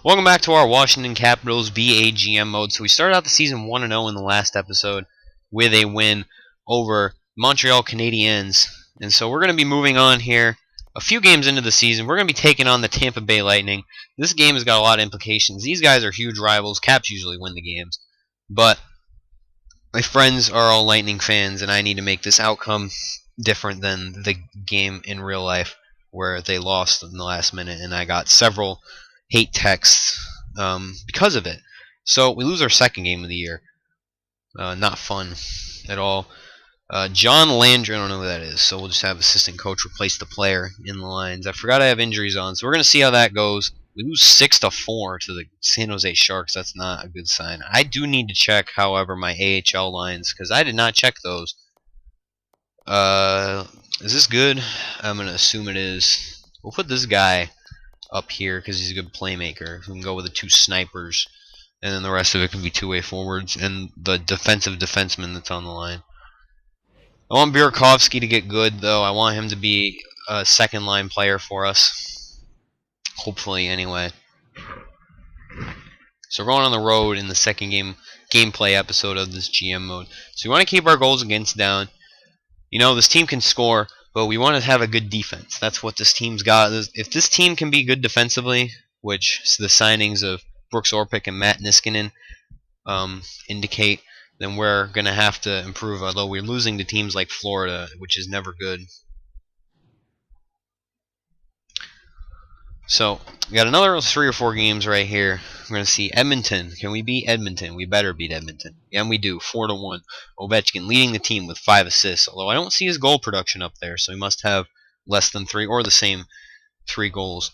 Welcome back to our Washington Capitals BAGM mode. So we started out the season 1-0 in the last episode with a win over Montreal Canadiens. And so we're going to be moving on here. A few games into the season, we're going to be taking on the Tampa Bay Lightning. This game has got a lot of implications. These guys are huge rivals. Caps usually win the games. But my friends are all Lightning fans, and I need to make this outcome different than the game in real life where they lost in the last minute, and I got several hate texts because of it. So we lose our second game of the year. Not fun at all. John Landry, I don't know who that is, so we'll just have assistant coach replace the player in the lines. I forgot I have injuries on, so we're going to see how that goes. We lose 6-4 to the San Jose Sharks. That's not a good sign. I do need to check, however, my AHL lines, because I did not check those. Is this good? I'm going to assume it is. We'll put this guy up here because he's a good playmaker. We can go with the two snipers, and then the rest of it can be two-way forwards and the defensive defenseman that's on the line. I want Burakovsky to get good, though. I want him to be a second-line player for us. Hopefully, anyway. So we're going on the road in the second gameplay episode of this GM mode. So we want to keep our goals against down. You know, this team can score, but we want to have a good defense. That's what this team's got. If this team can be good defensively, which the signings of Brooks Orpik and Matt Niskanen indicate, then we're going to have to improve, although we're losing to teams like Florida, which is never good. So, we got another 3 or 4 games right here. We're going to see Edmonton. Can we beat Edmonton? We better beat Edmonton. And we do, 4-1. Ovechkin leading the team with 5 assists, although I don't see his goal production up there, so he must have less than 3 or the same 3 goals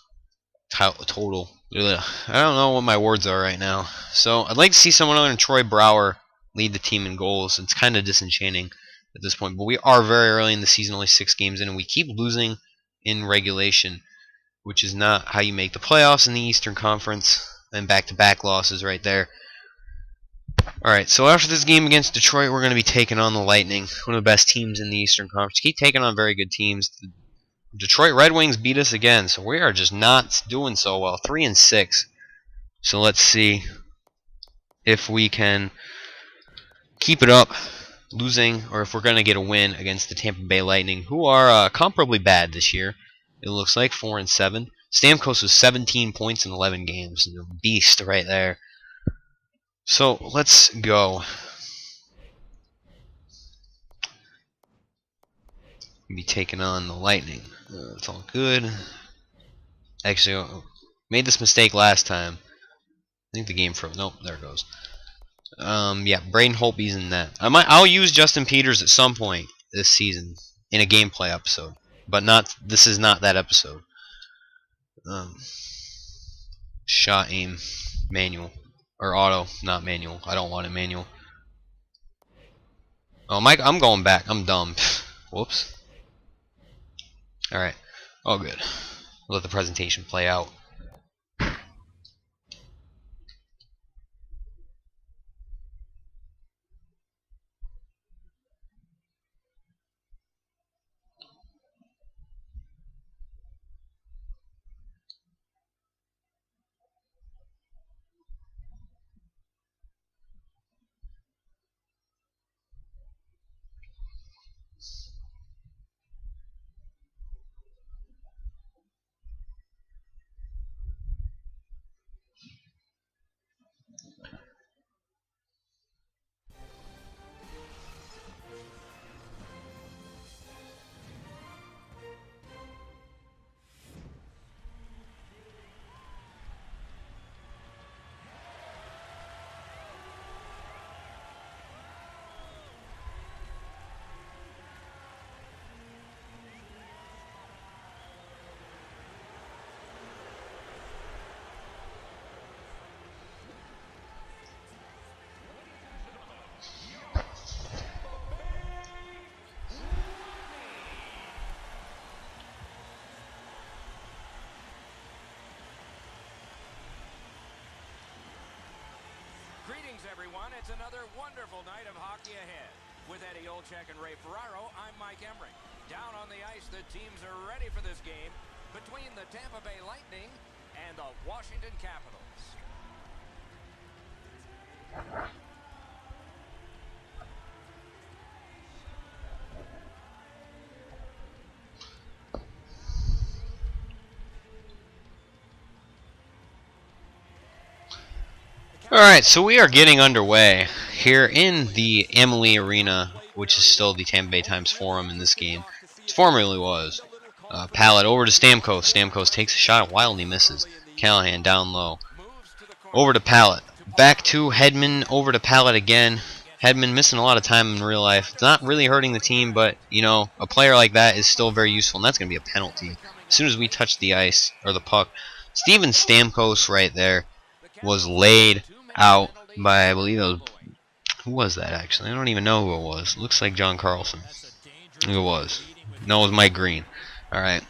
total. Ugh. I don't know what my words are right now. So, I'd like to see someone other than Troy Brouwer lead the team in goals. It's kind of disenchanting at this point, but we are very early in the season, only 6 games in, and we keep losing in regulation, which is not how you make the playoffs in the Eastern Conference, and back-to-back losses right there. Alright, so after this game against Detroit, we're going to be taking on the Lightning, one of the best teams in the Eastern Conference. Keep taking on very good teams. The Detroit Red Wings beat us again, so we are just not doing so well. 3-6. So let's see if we can keep it up, losing, or if we're going to get a win against the Tampa Bay Lightning, who are comparably bad this year. It looks like 4-7. Stamkos was 17 points in 11 games. A beast right there. So let's go. We'll be taking on the Lightning. It's all good. Actually, made this mistake last time. I think the game froze. Nope, there it goes. Yeah, Braden Holtby's in that. I'll use Justin Peters at some point this season in a gameplay episode, but not. This is not that episode. Shot aim manual or auto, not manual. I don't want it manual. Oh, I'm going back. I'm dumb. Whoops. All right. Oh, good. Let the presentation play out. Greetings, everyone. It's another wonderful night of hockey ahead. With Eddie Olczyk and Ray Ferraro, I'm Mike Emmerich. Down on the ice, the teams are ready for this game between the Tampa Bay Lightning and the Washington Capitals. Alright, so we are getting underway here in the Amalie Arena, which is still the Tampa Bay Times Forum in this game. It formerly was. Pallet over to Stamkos. Stamkos takes a shot wildly misses. Callahan down low. Over to Pallet. Back to Hedman. Over to Pallet again. Hedman missing a lot of time in real life. It's not really hurting the team, but, you know, a player like that is still very useful, and that's going to be a penalty. As soon as we touch the ice, or the puck, Steven Stamkos right there was laid out by, I believe it was, who was that actually? I don't even know who it was. Looks like John Carlson. Who it was? No, it was Mike Green. Alright.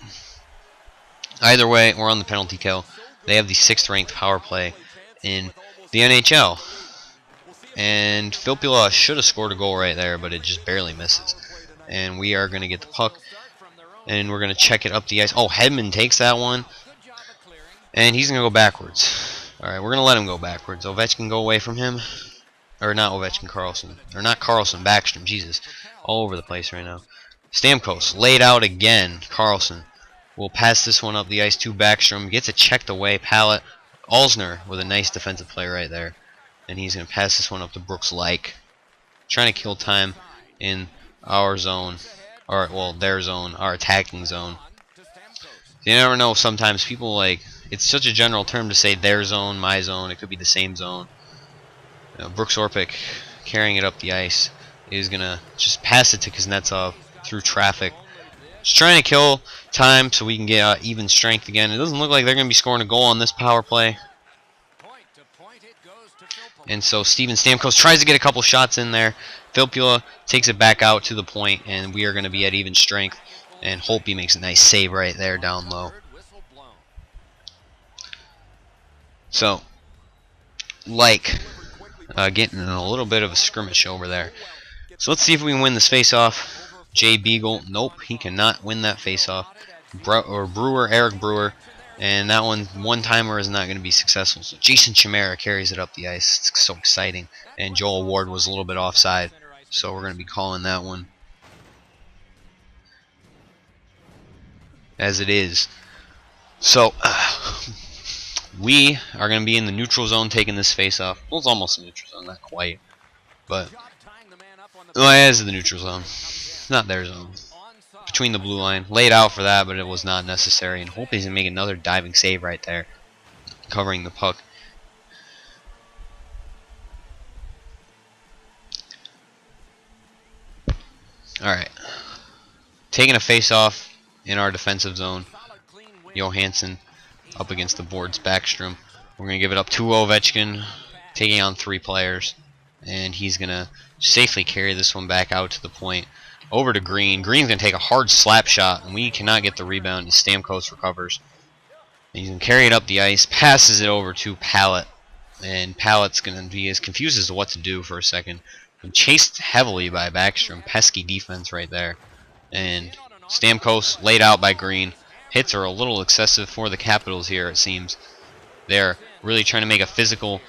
Either way, we're on the penalty kill. They have the 6th ranked power play in the NHL. And Filppula should have scored a goal right there, but it just barely misses. And we are going to get the puck, and we're going to check it up the ice. Oh, Hedman takes that one, and he's going to go backwards. Alright, we're going to let him go backwards. Ovechkin go away from him. Or not Ovechkin, Carlson. Or not Carlson, Backstrom. Jesus. All over the place right now. Stamkos laid out again. Carlson will pass this one up the ice to Backstrom. Gets it checked away. Pallet. Alzner with a nice defensive play right there. And he's going to pass this one up to Brooks Like. Trying to kill time in our zone. Or, well, their zone. Our attacking zone. You never know, sometimes people like... It's such a general term to say their zone, my zone. It could be the same zone. Brooks Orpik carrying it up the ice is going to just pass it to Kuznetsov through traffic. Just trying to kill time so we can get even strength again. It doesn't look like they're going to be scoring a goal on this power play. And so Steven Stamkos tries to get a couple shots in there. Filppula takes it back out to the point, and we are going to be at even strength. And Holtby makes a nice save right there down low. So, like, getting in a little bit of a skirmish over there. So let's see if we can win this face-off. Jay Beagle, nope, he cannot win that face-off. Eric Brewer, and that one-timer is not going to be successful. So Jason Chimera carries it up the ice. It's so exciting. And Joel Ward was a little bit offside, so we're going to be calling that one as it is. So, we are going to be in the neutral zone taking this face-off. Well, it's almost a neutral zone, not quite. But, well, it is the neutral zone. Not their zone. Between the blue line. Laid out for that, but it was not necessary. And Holtby's going to make another diving save right there. Covering the puck. Alright. Taking a face-off in our defensive zone. Johansson up against the boards. Backstrom. We're going to give it up to Ovechkin, taking on 3 players. And he's going to safely carry this one back out to the point. Over to Green. Green's going to take a hard slap shot, and we cannot get the rebound. And Stamkos recovers. And he's going to carry it up the ice, passes it over to Pallet. And Pallet's going to be as confused as to what to do for a second. And chased heavily by Backstrom. Pesky defense right there. And Stamkos laid out by Green. Hits are a little excessive for the Capitals here, it seems. They're really trying to make a physical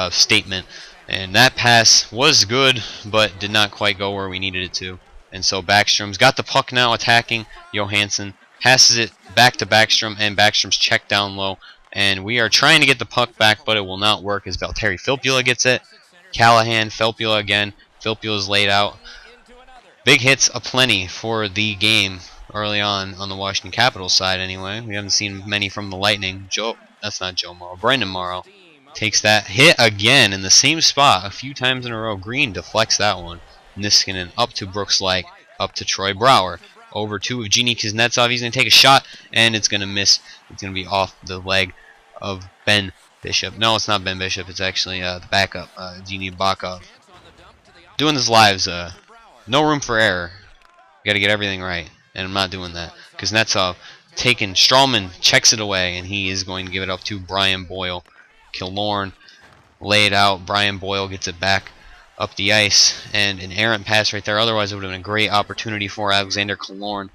statement. And that pass was good, but did not quite go where we needed it to. And so Backstrom's got the puck now attacking Johansson. Passes it back to Backstrom, and Backstrom's checked down low. And we are trying to get the puck back, but it will not work as Valtteri Filppula gets it. Callahan, Filppula again. Filppula's laid out. Big hits aplenty for the game early on the Washington Capitals side anyway. We haven't seen many from the Lightning. That's not Joe Morrow. Brendan Morrow takes that hit again in the same spot a few times in a row. Green deflects that one. Niskanen up to Brooks Like, up to Troy Brouwer. Over to Evgeny Kuznetsov. He's going to take a shot, and it's going to miss. It's going to be off the leg of Ben Bishop. No, it's not Ben Bishop. It's actually the backup, Evgeny Bakov. Doing this live's no room for error. You got to get everything right, and I'm not doing that. Kuznetsov taken. Strawman checks it away, and he is going to give it up to Brian Boyle. Killorn laid out. Brian Boyle gets it back up the ice, and an errant pass right there. Otherwise, it would have been a great opportunity for Alexander Killorn.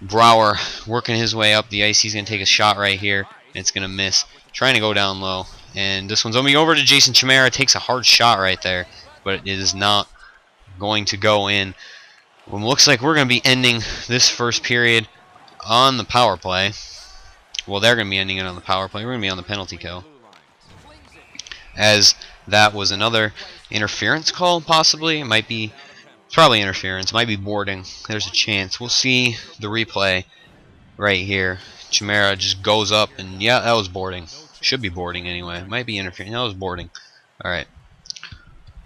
Brouwer working his way up the ice. He's going to take a shot right here. It's going to miss. Trying to go down low. And this one's going to be over to Jason Chimera. Takes a hard shot right there. But it is not going to go in. Well, looks like we're going to be ending this first period on the power play. Well, they're going to be ending it on the power play. We're going to be on the penalty kill. As that was another interference call, possibly. It might be, probably interference. It might be boarding. There's a chance. We'll see the replay right here. Chimera just goes up, and yeah, that was boarding. Should be boarding anyway. Might be interference. That was boarding. Alright.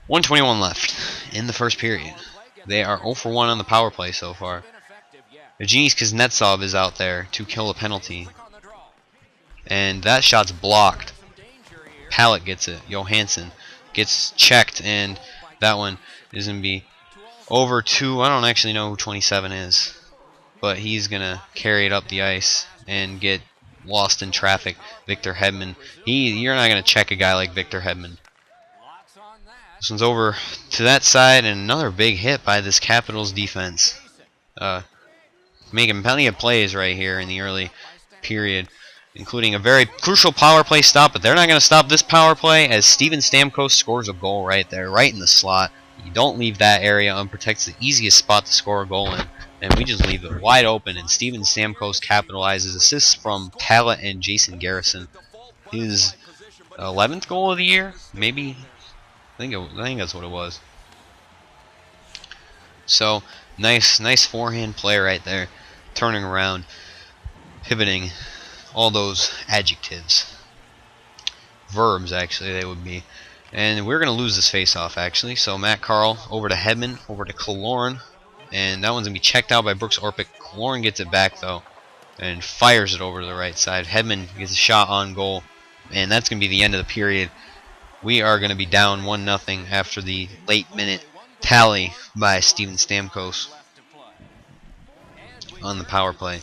1:21 left in the first period. They are 0 for 1 on the power play so far. Evgeny Kuznetsov is out there to kill a penalty. And that shot's blocked. Pallet gets it. Johansson gets checked, and that one is going to be over to, I don't actually know who 27 is, but he's going to carry it up the ice and get lost in traffic. Victor Hedman. You're not going to check a guy like Victor Hedman. This one's over to that side, and another big hit by this Capitals defense. Making plenty of plays right here in the early period, including a very crucial power play stop, but they're not going to stop this power play as Steven Stamkos scores a goal right there, right in the slot. You don't leave that area unprotected, the easiest spot to score a goal in, and we just leave it wide open, and Steven Stamkos capitalizes. Assists from Pallet and Jason Garrison. His 11th goal of the year, maybe. I think that's what it was. So nice forehand play right there, turning around, pivoting. All those adjectives, verbs actually they would be, and we're gonna lose this face-off actually. So Matt Carl over to Hedman, over to Killorn, and that one's gonna be checked out by Brooks Orpik. Killorn gets it back though, and fires it over to the right side. Hedman gets a shot on goal, and that's gonna be the end of the period. We are gonna be down 1-0 after the late minute tally by Steven Stamkos on the power play.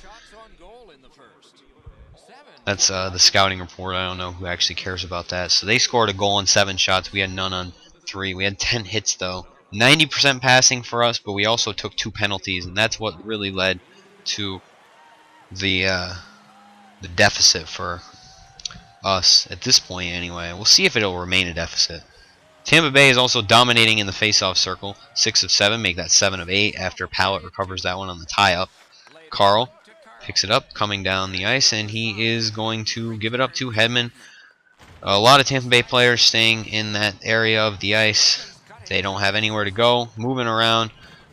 That's the scouting report. I don't know who actually cares about that. So they scored a goal on 7 shots. We had none on 3. We had 10 hits though. 90% passing for us, but we also took 2 penalties, and that's what really led to the deficit for us at this point anyway. We'll see if it'll remain a deficit. Tampa Bay is also dominating in the face-off circle. 6 of 7, make that 7 of 8 after Pallet recovers that one on the tie-up. Carl picks it up, coming down the ice, and he is going to give it up to Hedman. A lot of Tampa Bay players staying in that area of the ice. They don't have anywhere to go, moving around,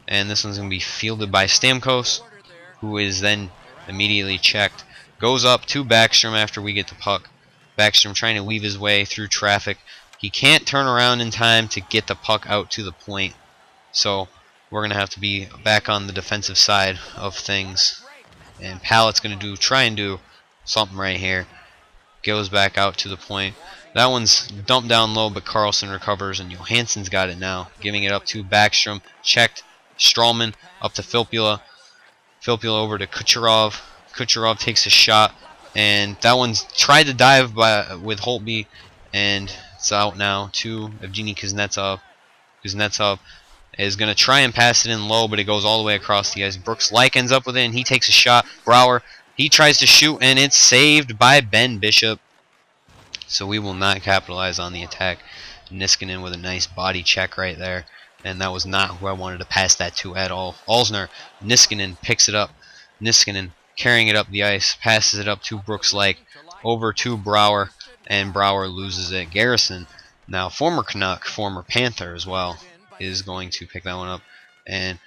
and this one's going to be fielded by Stamkos, who is then immediately checked. Goes up to Backstrom after we get the puck. Backstrom trying to weave his way through traffic. He can't turn around in time to get the puck out to the point, so we're going to have to be back on the defensive side of things. And Pallet's going to try and do something right here. Goes back out to the point. That one's dumped down low, but Carlson recovers, and Johansson's got it now. Giving it up to Backstrom. Checked. Strawman up to Filppula. Filppula over to Kucherov. Kucherov takes a shot, and that one's tried to dive with Holtby, and it's out now to Evgeny Kuznetsov. Kuznetsov is going to try and pass it in low, but it goes all the way across the ice. Brooks Laich ends up with it, and he takes a shot. Brouwer, he tries to shoot, and it's saved by Ben Bishop. So we will not capitalize on the attack. Niskanen with a nice body check right there, and that was not who I wanted to pass that to at all. Alzner, Niskanen picks it up. Niskanen carrying it up the ice, passes it up to Brooks Laich, over to Brouwer, and Brouwer loses it. Garrison, now former Canuck, former Panther as well, is going to pick that one up, and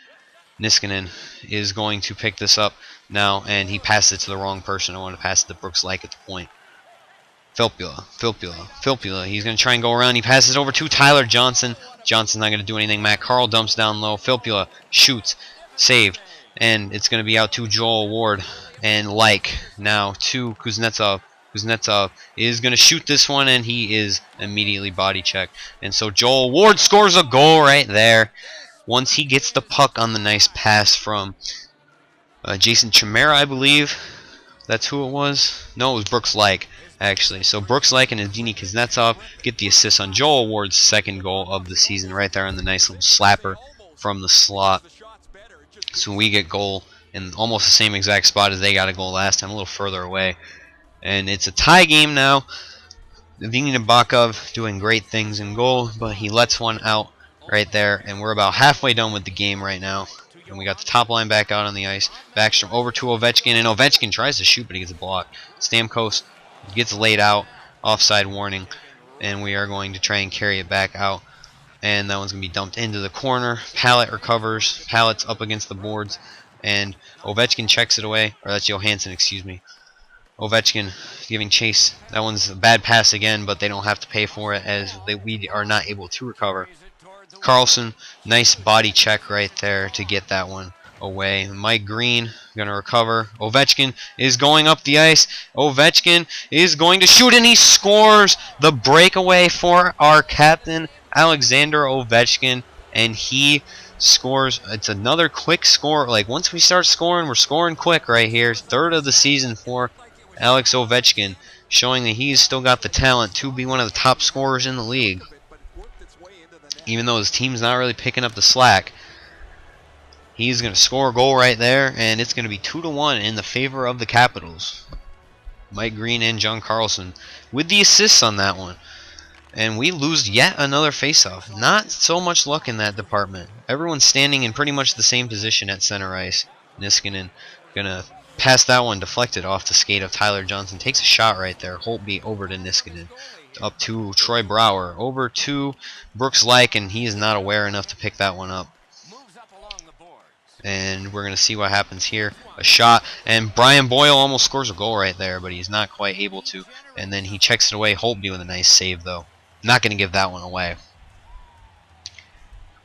Niskanen is going to pick this up now, and he passes it to the wrong person. I want to pass it to Brooks Laich at the point. Filppula, he's going to try and go around. He passes over to Tyler Johnson. Johnson's not going to do anything. Matt Carl dumps down low. Filppula shoots, saved, and it's going to be out to Joel Ward, and Laich now to Kuznetsov. Kuznetsov is going to shoot this one, and he is immediately body checked. And so Joel Ward scores a goal right there once he gets the puck on the nice pass from Jason Chimera, I believe. That's who it was. No, it was Brooks Laich, actually. So Brooks Laich and Evgeny Kuznetsov get the assist on Joel Ward's 2nd goal of the season right there on the nice little slapper from the slot. So we get goal in almost the same exact spot as they got a goal last time, a little further away. And it's a tie game now. Evgeny Nabokov doing great things in goal, but he lets one out right there, and we're about halfway done with the game right now. And we got the top line back out on the ice. Backstrom over to Ovechkin, and Ovechkin tries to shoot, but he gets a block. Stamkos gets laid out, offside warning, and we are going to try and carry it back out. And that one's going to be dumped into the corner. Pallet recovers. Pallet's up against the boards, and Ovechkin checks it away. Or that's Johansson, excuse me. Ovechkin giving chase. That one's a bad pass again, but they don't have to pay for it as we are not able to recover. Carlson, nice body check right there to get that one away. Mike Green going to recover. Ovechkin is going up the ice. Ovechkin is going to shoot, and he scores the breakaway for our captain, Alexander Ovechkin, and he scores. It's another quick score. Like, once we start scoring, we're scoring quick right here. Third of the season for Alex Ovechkin, showing that he's still got the talent to be one of the top scorers in the league. Even though his team's not really picking up the slack, he's going to score a goal right there, and it's going to be 2-1 in the favor of the Capitals. Mike Green and John Carlson with the assists on that one. And we lose yet another faceoff. Not so much luck in that department. Everyone's standing in pretty much the same position at center ice. Niskanen going to pass that one, deflected off the skate of Tyler Johnson. Takes a shot right there. Holtby over to Niskanen. Up to Troy Brouwer. Over to Brooks Laich, and he is not aware enough to pick that one up. And we're going to see what happens here. A shot, and Brian Boyle almost scores a goal right there, but he's not quite able to. And then he checks it away. Holtby with a nice save, though. Not going to give that one away.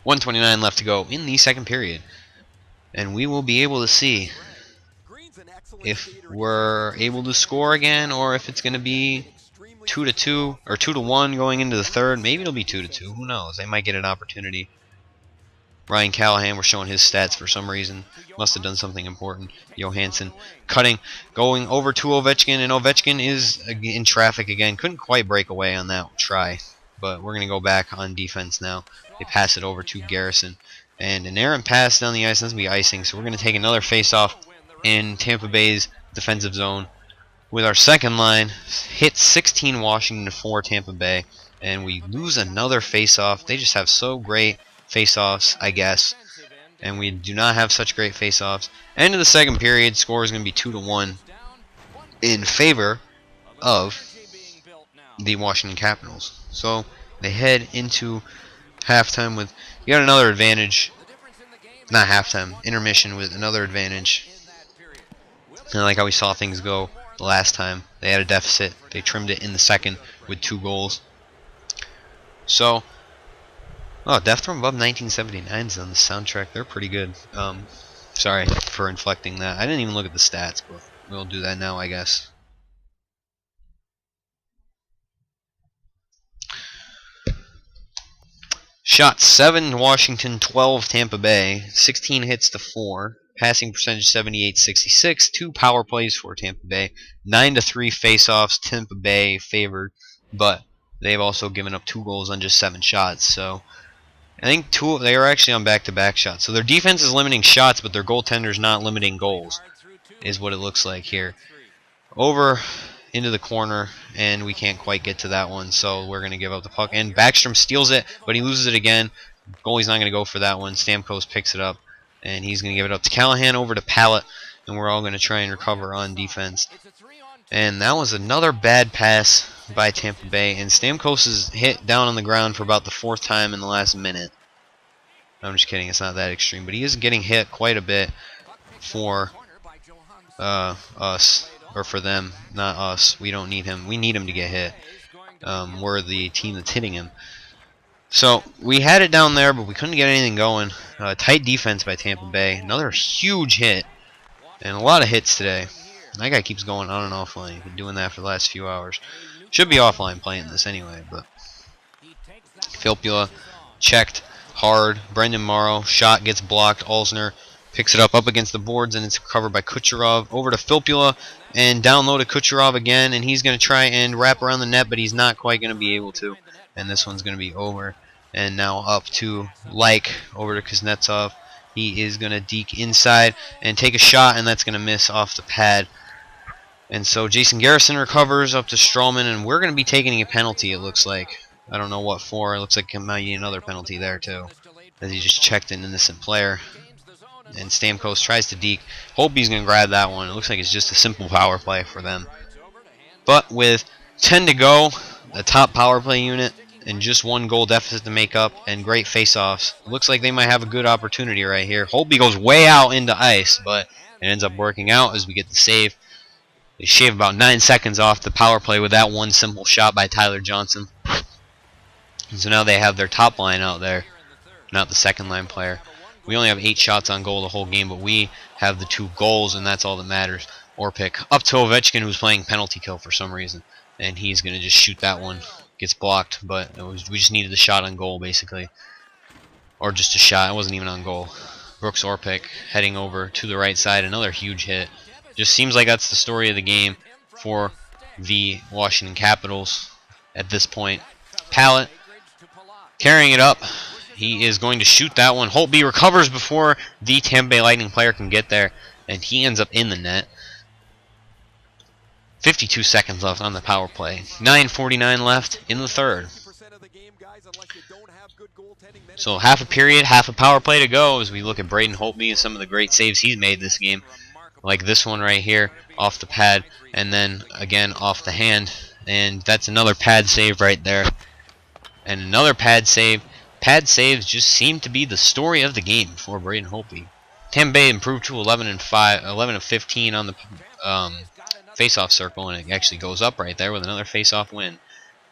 1:29 left to go in the second period. And we will be able to see if we're able to score again, or if it's going to be 2-2 or 2-1 going into the third. Maybe it'll be 2-2. Who knows? They might get an opportunity. Ryan Callahan, we're showing his stats for some reason. Must have done something important. Johansson cutting, going over to Ovechkin, and Ovechkin is in traffic again. Couldn't quite break away on that try, but we're going to go back on defense now. They pass it over to Garrison, and an errant pass down the ice. That's going to be icing, so we're going to take another face-off in Tampa Bay's defensive zone with our second line. Hit 16 Washington, 4 Tampa Bay, and we lose another face-off. They just have so great face-offs, I guess, and we do not have such great face-offs. End of the second period, score is going to be 2-1 in favor of the Washington Capitals. So they head into halftime with yet another advantage. Not halftime, intermission with another advantage. And like how we saw things go the last time, they had a deficit. They trimmed it in the second with 2 goals. So, oh, Death from Above 1979's on the soundtrack. They're pretty good. Sorry for inflecting that. I didn't even look at the stats, but we'll do that now, I guess. Shots 7 Washington, 12 Tampa Bay, 16 hits to 4. Passing percentage 78-66. 2 power plays for Tampa Bay. 9-3 face-offs. Tampa Bay favored, but they've also given up 2 goals on just 7 shots. So I think they are actually on back-to-back shots. So their defense is limiting shots, but their goaltender's not limiting goals, is what it looks like here. Over into the corner, and we can't quite get to that one, so we're going to give up the puck. And Backstrom steals it, but he loses it again. Goalie's not going to go for that one. Stamkos picks it up, and he's going to give it up to Callahan, over to Pallet, and we're all going to try and recover on defense. And that was another bad pass by Tampa Bay, and Stamkos is hit down on the ground for about the 4th time in the last minute. I'm just kidding, it's not that extreme, but he is getting hit quite a bit for us, or for them, not us. We don't need him. We need him to get hit. We're the team that's hitting him. So we had it down there, but we couldn't get anything going. Tight defense by Tampa Bay. Another huge hit, and a lot of hits today. That guy keeps going on and offline. He's been doing that for the last few hours. Should be offline playing this anyway, but Filppula checked hard. Brendan Morrow shot gets blocked. Alsner picks it up against the boards, and it's covered by Kucherov. Over to Filppula, and down low to Kucherov again, and he's going to try and wrap around the net, but he's not quite going to be able to. And this one's going to be over. And now up to Laich, over to Kuznetsov. He is going to deke inside and take a shot, and that's going to miss off the pad And so Jason Garrison recovers up to Stroman, and we're going to be taking a penalty, it looks like. I don't know what for. It looks like it might be another penalty there, too, as he just checked an innocent player. And Stamkos tries to deke. Holtby's going to grab that one. It looks like it's just a simple power play for them. But with 10 to go, a top power play unit, and just 1 goal deficit to make up, and great face-offs, looks like they might have a good opportunity right here. Holtby goes way out into ice, but it ends up working out as we get the save. They shave about 9 seconds off the power play with that one simple shot by Tyler Johnson. And so now they have their top line out there, not the second line player. We only have 8 shots on goal the whole game, but we have the 2 goals, and that's all that matters. Orpik up to Ovechkin, who's playing penalty kill for some reason, and he's going to just shoot that one. Gets blocked, but we just needed the shot on goal, basically. Or just a shot. It wasn't even on goal. Brooks Orpik heading over to the right side. Another huge hit. Just seems like that's the story of the game for the Washington Capitals at this point. Pallet carrying it up. He is going to shoot that one. Holtby recovers before the Tampa Bay Lightning player can get there, and he ends up in the net. 52 seconds left on the power play. 9:49 left in the third. So half a period, half a power play to go as we look at Braden Holtby and some of the great saves he's made this game. Like this one right here off the pad, and then again off the hand. And that's another pad save right there. And another pad save. Pad saves just seem to be the story of the game for Braden Holtby. Tampa Bay improved to 11 of 15 on the face-off circle, and it actually goes up right there with another face-off win.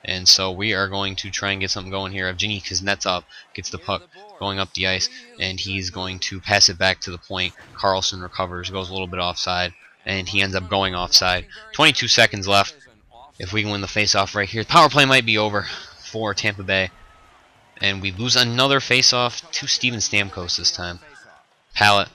And so we are going to try and get something going here. Evgeny Kuznetsov gets the puck going up the ice, and he's going to pass it back to the point. Carlson recovers, goes a little bit offside, and he ends up going offside. 22 seconds left. If we can win the face-off right here, the power play might be over for Tampa Bay. And we lose another face-off to Steven Stamkos this time. Pallet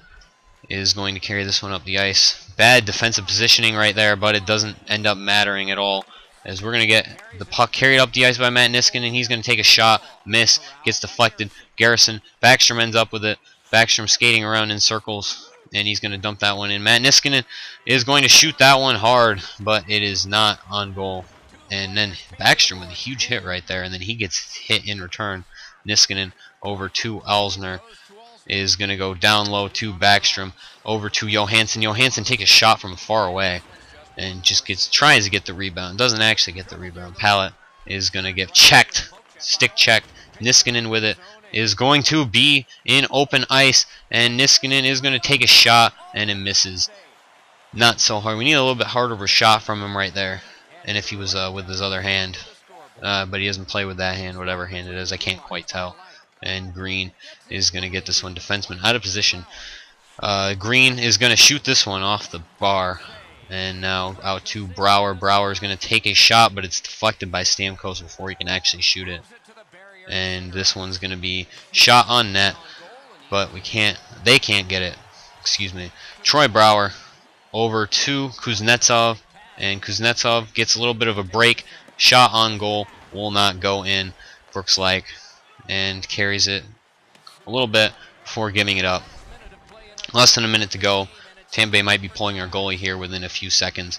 is going to carry this one up the ice. Bad defensive positioning right there, but it doesn't end up mattering at all, as we're going to get the puck carried up the ice by Matt Niskanen, and he's going to take a shot, miss, gets deflected. Garrison, Backstrom ends up with it. Backstrom skating around in circles, and he's going to dump that one in. Matt Niskanen is going to shoot that one hard, but it is not on goal. And then Backstrom with a huge hit right there, and then he gets hit in return. Niskanen over to Alsner is going to go down low to Backstrom, over to Johansson. Johansson takes a shot from far away and just tries to get the rebound. Doesn't actually get the rebound. Pallet is going to get checked, stick checked. Niskanen with it is going to be in open ice, and Niskanen is going to take a shot, and it misses. Not so hard. We need a little bit harder of a shot from him right there. And if he was with his other hand, but he doesn't play with that hand, whatever hand it is, I can't quite tell. And Green is going to get this one. Defenseman out of position. Green is going to shoot this one off the bar. And now out to Brouwer. Brouwer is going to take a shot, but it's deflected by Stamkos before he can actually shoot it. And this one's going to be shot on net, but they can't get it. Excuse me. Troy Brouwer over to Kuznetsov. And Kuznetsov gets a little bit of a break. Shot on goal. Will not go in. Brooks like. And carries it a little bit before giving it up. Less than a minute to go. Tampa Bay might be pulling our goalie here within a few seconds.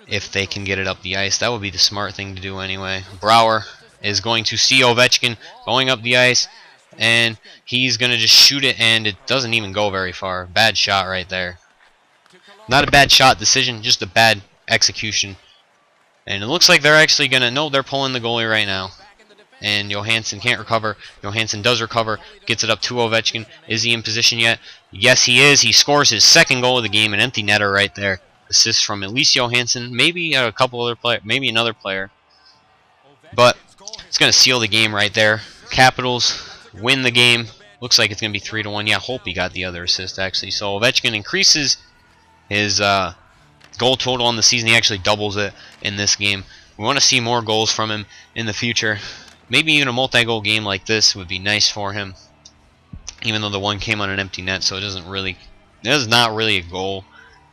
If they can get it up the ice. That would be the smart thing to do anyway. Brouwer is going to see Ovechkin going up the ice. And he's going to just shoot it, and it doesn't even go very far. Bad shot right there. Not a bad shot decision, just a bad execution. And it looks like they're actually going to... No, they're pulling the goalie right now. And Johansson can't recover. Johansson does recover. Gets it up to Ovechkin. Is he in position yet? Yes, he is. He scores his second goal of the game. An empty netter right there. Assist from at least Johansson. Maybe a couple other players. Maybe another player. But it's going to seal the game right there. Capitals win the game. Looks like it's going to be 3-1. Yeah, Holtby got the other assist, actually. So Ovechkin increases his goal total on the season. He actually doubles it in this game. We want to see more goals from him in the future. Maybe even a multi-goal game like this would be nice for him. Even though the one came on an empty net, so it is not really a goal.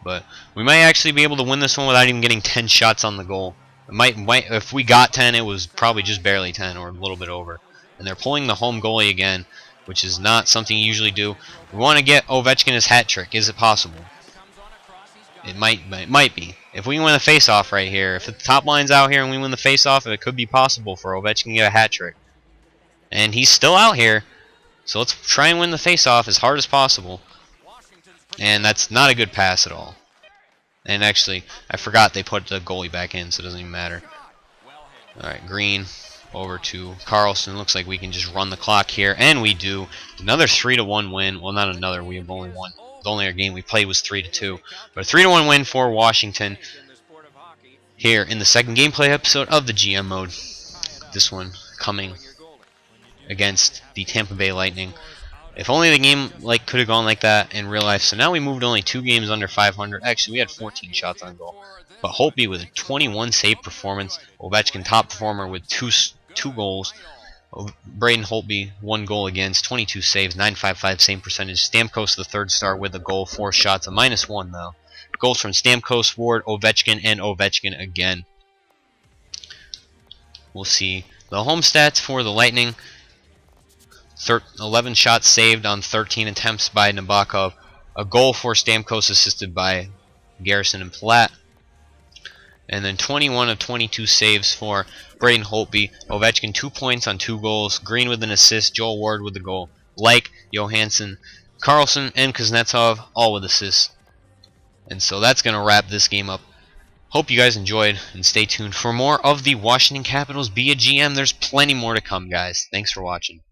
But we might actually be able to win this one without even getting 10 shots on the goal. It might if we got 10, it was probably just barely 10 or a little bit over. And they're pulling the home goalie again, which is not something you usually do. We want to get Ovechkin his hat trick. Is it possible? It might be. If we win the face-off right here, if the top line's out here and we win the face-off, it could be possible for Ovechkin to get a hat trick. And he's still out here, so let's try and win the face-off as hard as possible. And that's not a good pass at all. And actually, I forgot they put the goalie back in, so it doesn't even matter. Alright, Green over to Carlson. Looks like we can just run the clock here, and we do. Another 3-1 win. Well, not another. We have only won. The only other game we played was 3-2. But a 3-1 win for Washington here in the second gameplay episode of the GM mode. This one coming against the Tampa Bay Lightning. If only the game could have gone like that in real life. So now we moved only 2 games under 500. Actually, we had 14 shots on goal. But Holtby with a 21 save performance. Ovechkin top performer with two goals. Braden Holtby 1 goal against, 22 saves, 9.55 save percentage. Stamkos the 3rd star with a goal, 4 shots, a -1 though. Goals from Stamkos, Ward, Ovechkin, and Ovechkin again. We'll see the home stats for the Lightning. 11 shots saved on 13 attempts by Nabokov. A goal for Stamkos assisted by Garrison and Platt. And then 21 of 22 saves for Braden Holtby. Ovechkin 2 points on 2 goals. Green with an assist. Joel Ward with a goal. Johansson, Carlson, and Kuznetsov all with assists. And so that's going to wrap this game up. Hope you guys enjoyed, and stay tuned for more of the Washington Capitals Be a GM. There's plenty more to come, guys. Thanks for watching.